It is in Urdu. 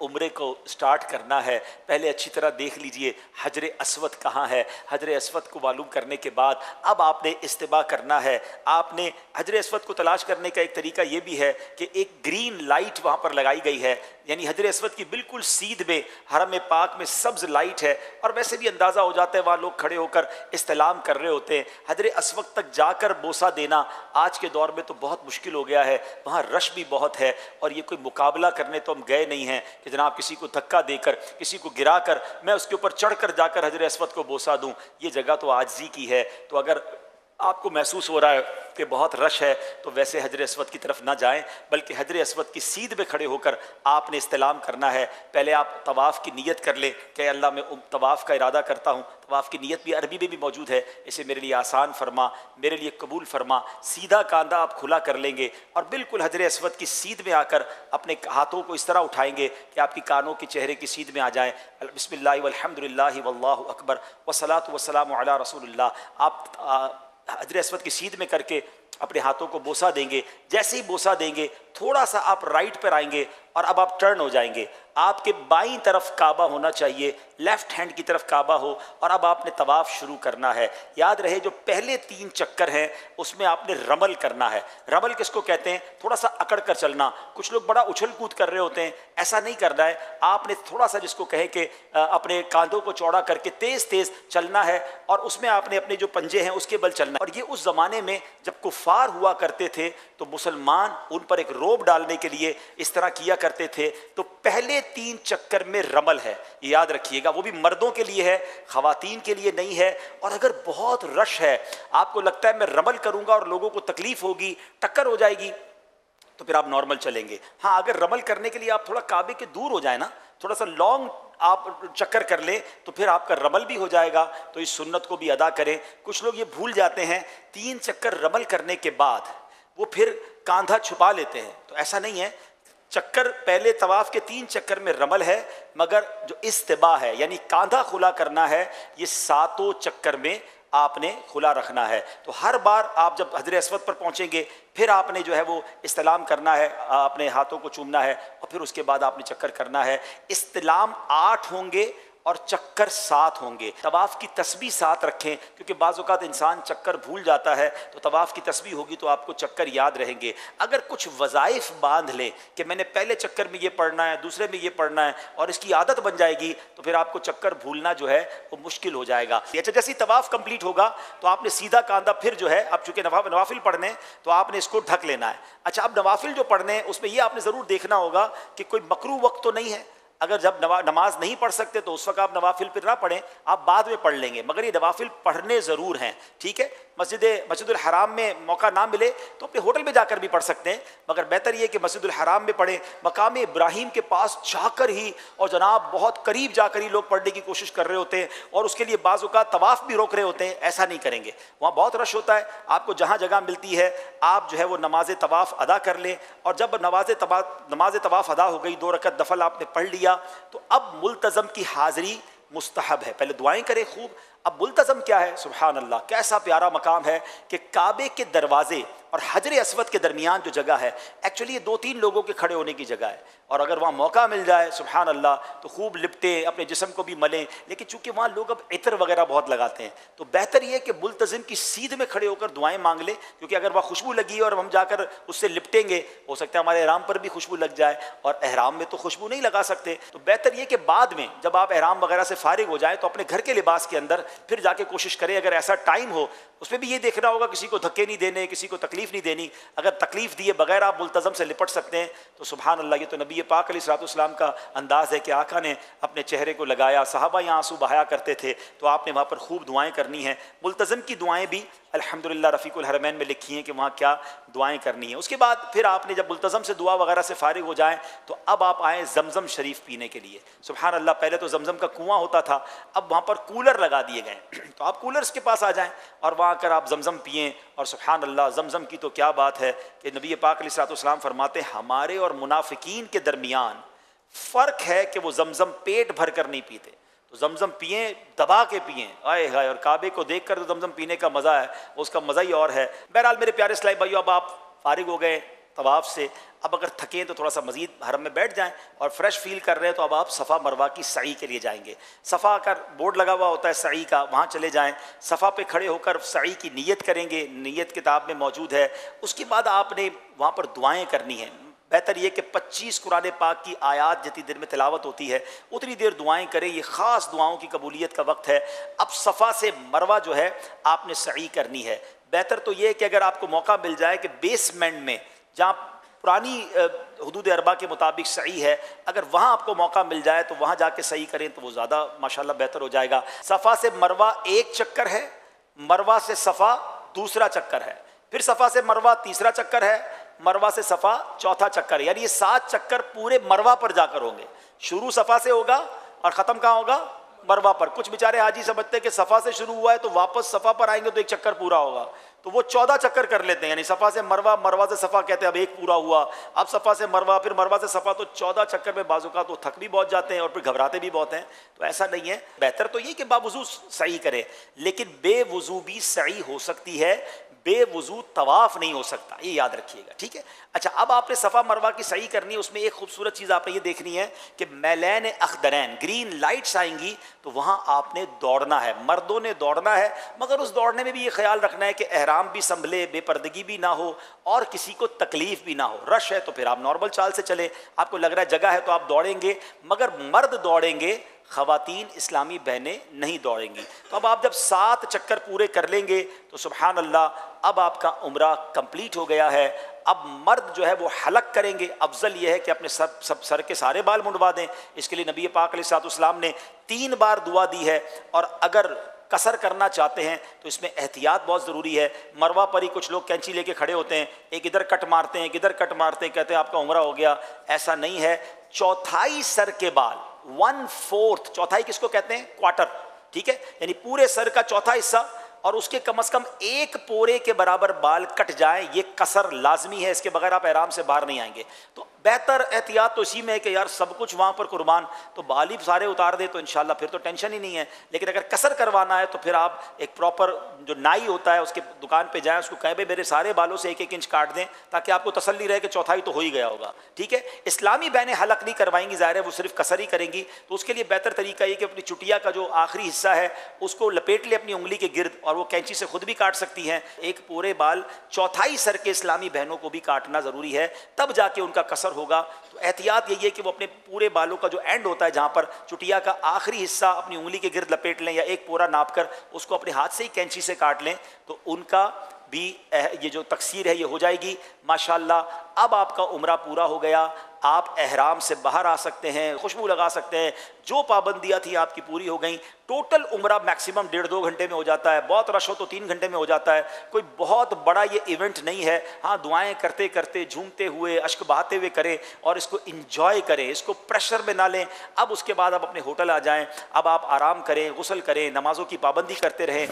عمرے کو سٹارٹ کرنا ہے، پہلے اچھی طرح دیکھ لیجئے حجر اسود کہاں ہے۔ حجر اسود کو معلوم کرنے کے بعد اب آپ نے استباء کرنا ہے۔ آپ نے حجر اسود کو تلاش کرنے کا ایک طریقہ یہ بھی ہے کہ ایک گرین لائٹ وہاں پر لگائی گئی ہے، یعنی حجر اسود کی بالکل سیدھ میں حرم پاک میں سبز لائٹ ہے، اور ویسے بھی اندازہ ہو جاتا ہے وہاں لوگ کھڑے ہو کر استلام کر رہے ہوتے ہیں۔ حجر اسود تک جا کر بوسہ دینا آج کے دور میں تو بہت مشکل ہو گیا ہے، وہاں رش بھی بہت ہے، اور یہ کوئی مقابلہ کرنے تو ہم گئے نہیں ہیں کہ جناب کسی کو دھکا دے کر کسی کو گرا کر میں اس کے اوپر چڑھ کر جا کر حجر اسود کو بوسہ دوں۔ یہ جگہ تو عاجزی کی ہے، تو اگر آپ کو محسوس ہو رہا ہے کہ بہت رش ہے تو ویسے حجر اسود کی طرف نہ جائیں، بلکہ حجر اسود کی سیدھ میں کھڑے ہو کر آپ نے استلام کرنا ہے۔ پہلے آپ طواف کی نیت کر لیں کہ اللہ میں طواف کا ارادہ کرتا ہوں، طواف کی نیت بھی عربی میں بھی موجود ہے، اسے میرے لیے آسان فرما، میرے لیے قبول فرما۔ سیدھا کاندھا آپ کھلا کر لیں گے اور بالکل حجر اسود کی سیدھ میں آ کر اپنے ہاتھوں کو اس طرح اٹھائیں گے کہ آپ کی کانوں کے چہرے کی سیدھ میں آ جائیں۔ بسم اللہ والحمد للہ واللہ اکبر والصلاۃ والسلام علی رسول اللہ۔ آپ حجر اسود کی سیدھ میں کر کے اپنے ہاتھوں کو بوسہ دیں گے۔ جیسے ہی بوسہ دیں گے تھوڑا سا آپ رائٹ پر آئیں گے اور اب آپ ٹرن ہو جائیں گے۔ آپ کے بائیں طرف کعبہ ہونا چاہیے، لیفٹ ہینڈ کی طرف کعبہ ہو، اور اب آپ نے طواف شروع کرنا ہے۔ یاد رہے جو پہلے 3 چکر ہیں اس میں آپ نے رمل کرنا ہے۔ رمل کس کو کہتے ہیں؟ تھوڑا سا اکڑ کر چلنا۔ کچھ لوگ بڑا اچھل کود کر رہے ہوتے ہیں، ایسا نہیں کرنا ہے۔ آپ نے تھوڑا سا جس کو کہیں کہ اپنے کاندھوں کو چوڑا کر کے تیز تیز چلنا ہے، اور اس میں آپ نے اپنے جو پنجے ہیں اس کے بل چلنا ہے۔ اور یہ اس زمانے میں جب کفار ہوا کرتے تھے تو مسلمان ان پر ایک روب ڈالنے کے لیے اس طرح کیا کرتے تھے۔ تو پہلے 3 چکر میں رمل ہے، یہ یاد رکھیے گا، وہ بھی مردوں کے لیے ہے، خواتین کے لیے نہیں ہے۔ اور اگر بہت رش ہے، آپ کو لگتا ہے میں رمل کروں گا اور لوگوں کو تکلیف ہوگی، ٹکر ہو جائے گی، تو پھر آپ نارمل چلیں گے۔ ہاں اگر رمل کرنے کے لیے آپ تھوڑا کعبے کے دور ہو جائیں نا، تھوڑا سا لانگ آپ چکر کر لیں، تو پھر آپ کا رمل بھی ہو جائے گا، تو اس سنت کو بھی ادا کریں۔ کچھ لوگ یہ بھول جاتے ہیں، 3 چکر رمل کرنے کے بعد وہ پھر کاندھا چھپا لیتے ہیں، تو ایسا نہیں ہے۔ چکر پہلے طواف کے 3 چکر میں رمل ہے، مگر جو استباء ہے یعنی کاندھا کھلا کرنا ہے، یہ 7 چکر میں آپ نے کھلا رکھنا ہے۔ تو ہر بار آپ جب حجر اسود پر پہنچیں گے پھر آپ نے جو ہے وہ استلام کرنا ہے، اپنے ہاتھوں کو چومنا ہے، اور پھر اس کے بعد آپ نے چکر کرنا ہے۔ استلام 8 ہوں گے اور چکر 7 ہوں گے۔ طواف کی تسبیح 7 رکھیں، کیونکہ بعض اوقات انسان چکر بھول جاتا ہے، تو طواف کی تسبیح ہوگی تو آپ کو چکر یاد رہیں گے۔ اگر کچھ وظائف باندھ لیں کہ میں نے پہلے چکر میں یہ پڑھنا ہے، دوسرے میں یہ پڑھنا ہے، اور اس کی عادت بن جائے گی، تو پھر آپ کو چکر بھولنا جو ہے وہ مشکل ہو جائے گا۔ اچھا جیسے طواف کمپلیٹ ہوگا تو آپ نے سیدھا کاندھا پھر جو ہے، اب چونکہ نوافل پڑھنے تو آپ نے اس کو ڈھک لینا ہے۔ اچھا اب نوافل جو پڑھنے ہیں اس میں یہ آپ نے ضرور دیکھنا ہوگا کہ کوئی مکروہ وقت تو نہیں ہے۔ اگر جب نماز نہیں پڑھ سکتے تو اس وقت آپ نوافل پھر نہ پڑھیں، آپ بعد میں پڑھ لیں گے، مگر یہ نوافل پڑھنے ضرور ہیں، ٹھیک ہے۔ مسجد الحرام میں موقع نہ ملے تو اپنے ہوٹل میں جا کر بھی پڑھ سکتے ہیں، مگر بہتر یہ کہ مسجد الحرام میں پڑھیں۔ مقام ابراہیم کے پاس جا کر ہی، اور جناب بہت قریب جا کر ہی لوگ پڑھنے کی کوشش کر رہے ہوتے ہیں، اور اس کے لیے بعض اوقات طواف بھی روک رہے ہوتے ہیں، ایسا نہیں کریں گے۔ وہاں بہت رش ہوتا ہے، آپ کو جہاں جگہ ملتی ہے آپ جو ہے وہ نماز طواف ادا کر لیں، اور جب نماز طواف ادا ہو گئی، 2 رکعت نفل آپ نے پڑھ لیا، تو اب ملتزم کی حاضری مستحب ہے۔ پہلے دعائیں کریں خوب۔ اب ملتزم کیا ہے؟ سبحان اللہ، کیسا پیارا مقام ہے کہ کعبے کے دروازے اور حجر اسود کے درمیان جو جگہ ہے، ایکچولی یہ 2-3 لوگوں کے کھڑے ہونے کی جگہ ہے، اور اگر وہاں موقع مل جائے سبحان اللہ تو خوب لپٹیں، اپنے جسم کو بھی ملیں، لیکن چونکہ وہاں لوگ اب عطر وغیرہ بہت لگاتے ہیں، تو بہتر یہ کہ ملتزم کی سیدھ میں کھڑے ہو کر دعائیں مانگ لیں، کیونکہ اگر وہاں خوشبو لگی ہے اور ہم جا کر اس سے لپٹیں گے، ہو سکتا ہے ہمارے احرام پر بھی خوشبو لگ جائے، اور احرام میں تو خوشبو نہیں لگا سکتے۔ تو بہتر یہ کہ بعد میں جب آپ احرام وغیرہ سے فارغ ہو جائیں تو اپنے گھر کے لباس کے اندر پھر جا کے کوشش کریں، اگر ایسا ٹائم ہو اس میں بھی یہ دیکھنا ہوگا کسی کو دھکے نہیں دینے، کسی کو تکلیف نہیں دینی۔ اگر تکلیف دیے بغیر آپ ملتزم سے لپٹ سکتے ہیں تو سبحان اللہ، یہ تو نبی پاک علیہ الصلوۃ والسلام کا انداز ہے کہ آقا نے اپنے چہرے کو لگایا، صحابہ یہاں آنسو بہایا کرتے تھے، تو آپ نے وہاں پر خوب دعائیں کرنی ہیں۔ ملتزم کی دعائیں بھی الحمدللہ رفیق الحرمین میں لکھی ہیں کہ وہاں کیا دعائیں کرنی ہیں۔ اس کے بعد پھر آپ نے جب ملتزم سے دعا وغیرہ سے فارغ ہو جائیں تو اب آپ آئیں زمزم شریف پینے کے لیے۔ سبحان اللہ، پہلے تو زمزم کا کنواں ہوتا تھا، اب وہاں پر کولر لگا دیے گئے، تو آپ کولرز کے پاس آ جائیں اور وہاں کر آپ زمزم پئیں۔ اور سبحان اللہ، زمزم کی تو کیا بات ہے کہ نبی پاک علیہ الصلوۃ والسلام فرماتے ہیں ہمارے اور منافقین کے درمیان فرق ہے کہ وہ زمزم پیٹ بھر کر نہیں پیتے، تو زمزم پئیں، دبا کے پئیں، آئے ہائے، اور کعبے کو دیکھ کر تو زمزم پینے کا مزہ ہے، اس کا مزہ ہی اور ہے۔ بہرحال میرے پیارے اسلامی بھائیو، اب آپ فارغ ہو گئے، طواف سے، اب اگر تھکیں تو تھوڑا سا مزید حرم میں بیٹھ جائیں، اور فریش فیل کر رہے ہیں تو اب آپ صفا مروہ کی سعی کے لیے جائیں گے۔ صفا کا بورڈ لگا ہوا ہوتا ہے سعی کا، وہاں چلے جائیں، صفا پہ کھڑے ہو کر سعی کی نیت کریں گے، نیت کتاب میں موجود ہے۔ اس کے بعد آپ نے وہاں پر دعائیں کرنی ہیں۔ بہتر یہ کہ 25 قرآن پاک کی آیات جتنی دیر میں تلاوت ہوتی ہے اتنی دیر دعائیں کریں، یہ خاص دعاؤں کی قبولیت کا وقت ہے۔ اب صفا سے مروہ جو ہے آپ نے سعی کرنی ہے۔ بہتر تو یہ ہے کہ اگر آپ کو موقع مل جائے کہ بیسمنٹ میں جہاں پرانی حدود اربع کے مطابق سعی ہے، اگر وہاں آپ کو موقع مل جائے تو وہاں جا کے سعی کریں تو وہ زیادہ ماشاءاللہ بہتر ہو جائے گا۔ صفا سے مروہ ایک چکر ہے، مروہ سے صفا دوسرا چکر ہے، پھر صفا سے مروہ تیسرا چکر ہے، مروہ سے صفا چوتھا چکر ہے، یعنی یہ 7 چکر پورے مروہ پر جا کر ہوں گے۔ شروع صفا سے ہوگا اور ختم کہاں ہوگا؟ مروہ پر۔ کچھ بیچارے حاجی سمجھتے ہیں کہ صفا سے شروع ہوا ہے تو واپس صفا پر آئیں گے تو ایک چکر پورا ہوگا، تو وہ 14 چکر کر لیتے ہیں، یعنی صفا سے مروہ، مروہ سے صفا کہتے ہیں اب ایک پورا ہوا، اب صفا سے مروہ، پھر مروہ سے صفا، تو 14 چکر میں بعض اوقات وہ تھک بھی بہت جاتے ہیں اور پھر گھبراتے بھی بہت ہیں۔ تو ایسا نہیں ہے، بہتر تو یہ کہ باوضو سعی کریں، لیکن بے وضو بھی سعی ہو سکتی ہے، بے وضو طواف نہیں ہو سکتا، یہ یاد رکھیے گا، ٹھیک ہے۔ اچھا، اب آپ نے صفا مروہ کی سعی کرنی ہے، اس میں ایک خوبصورت چیز آپ نے یہ دیکھنی ہے کہ میلین اخضرین، گرین لائٹس آئیں گی تو وہاں آپ نے دوڑنا ہے، مردوں نے دوڑنا ہے، مگر اس دوڑنے میں بھی یہ خیال رکھنا ہے کہ احرام بھی سنبھلے، بے پردگی بھی نہ ہو اور کسی کو تکلیف بھی نہ ہو۔ رش ہے تو پھر آپ نارمل چال سے چلیں، آپ کو لگ رہا ہے جگہ ہے تو آپ دوڑیں گے، مگر مرد دوڑیں گے، خواتین اسلامی بہنیں نہیں دوڑیں گی۔ تو اب آپ جب 7 چکر پورے کر لیں گے تو سبحان اللہ اب آپ کا عمرہ کمپلیٹ ہو گیا ہے۔ اب مرد جو ہے وہ حلق کریں گے، افضل یہ ہے کہ اپنے سر کے سارے بال منڈوا دیں، اس کے لیے نبی پاک علیہ الصلوۃ والسلام نے 3 بار دعا دی ہے، اور اگر قصر کرنا چاہتے ہیں تو اس میں احتیاط بہت ضروری ہے۔ مروہ پر ہی کچھ لوگ کینچی لے کے کھڑے ہوتے ہیں، ایک ادھر کٹ مارتے ہیں، ایک ادھر کٹ مارتے ہیں، کہتے ہیں آپ کا عمرہ ہو گیا، ایسا نہیں ہے۔ چوتھائی سر کے بال، 1/4، چوتھائی کس کو کہتے ہیں؟ کوارٹر، ٹھیک ہے، یعنی پورے سر کا چوتھا حصہ اور اس کے کم از کم 1 پورے کے برابر بال کٹ جائیں، یہ قصر لازمی ہے، اس کے بغیر آپ احرام سے باہر نہیں آئیں گے۔ تو بہتر احتیاط تو اسی میں ہے کہ یار سب کچھ وہاں پر قربان، تو بال ہی سارے اتار دے تو انشاءاللہ پھر تو ٹینشن ہی نہیں ہے۔ لیکن اگر قصر کروانا ہے تو پھر آپ ایک پراپر جو نائی ہوتا ہے اس کے دکان پہ جائیں، اس کو کہیں بھائی میرے سارے بالوں سے 1-1 انچ کاٹ دیں، تاکہ آپ کو تسلی رہے کہ چوتھائی تو ہو ہی گیا ہوگا، ٹھیک ہے۔ اسلامی بہنیں حلق نہیں کروائیں گی، ظاہر ہے وہ صرف قصر ہی کریں گی، تو اس کے لیے بہتر طریقہ یہ کہ اپنی چٹیا کا جو آخری حصہ ہے اس کو لپیٹ لے اپنی انگلی کے گرد، اور وہ کینچی سے خود بھی کاٹ سکتی ہیں۔ ایک پورے بال چوتھائی سر کے اسلامی بہنوں کو بھی کاٹنا ضروری ہے، تب جا کے ان کا قصر ہوگا۔ تو احتیاط یہی ہے کہ وہ اپنے پورے بالوں کا جو اینڈ ہوتا ہے جہاں پر چٹیا کا آخری حصہ اپنی انگلی کے گرد لپیٹ لیں، یا 1 پورا ناپ کر اس کو اپنے ہاتھ سے ہی کینچی سے کاٹ لیں، تو ان کا بھی یہ جو تقصیر ہے یہ ہو جائے گی ماشاءاللہ۔ اب آپ کا عمرہ پورا ہو گیا، آپ احرام سے باہر آ سکتے ہیں، خوشبو لگا سکتے ہیں، جو پابندیاں تھیں آپ کی پوری ہو گئیں۔ ٹوٹل عمرہ میکسیمم 1.5-2 گھنٹے میں ہو جاتا ہے، بہت رش ہو تو 3 گھنٹے میں ہو جاتا ہے، کوئی بہت بڑا یہ ایونٹ نہیں ہے۔ ہاں، دعائیں کرتے کرتے، جھومتے ہوئے، اشک بہاتے ہوئے کریں اور اس کو انجوائے کریں، اس کو پریشر میں نہ لیں۔ اب اس کے بعد آپ اپنے ہوٹل آ جائیں، اب آپ آرام کریں، غسل کریں، نمازوں کی پابندی کرتے رہیں۔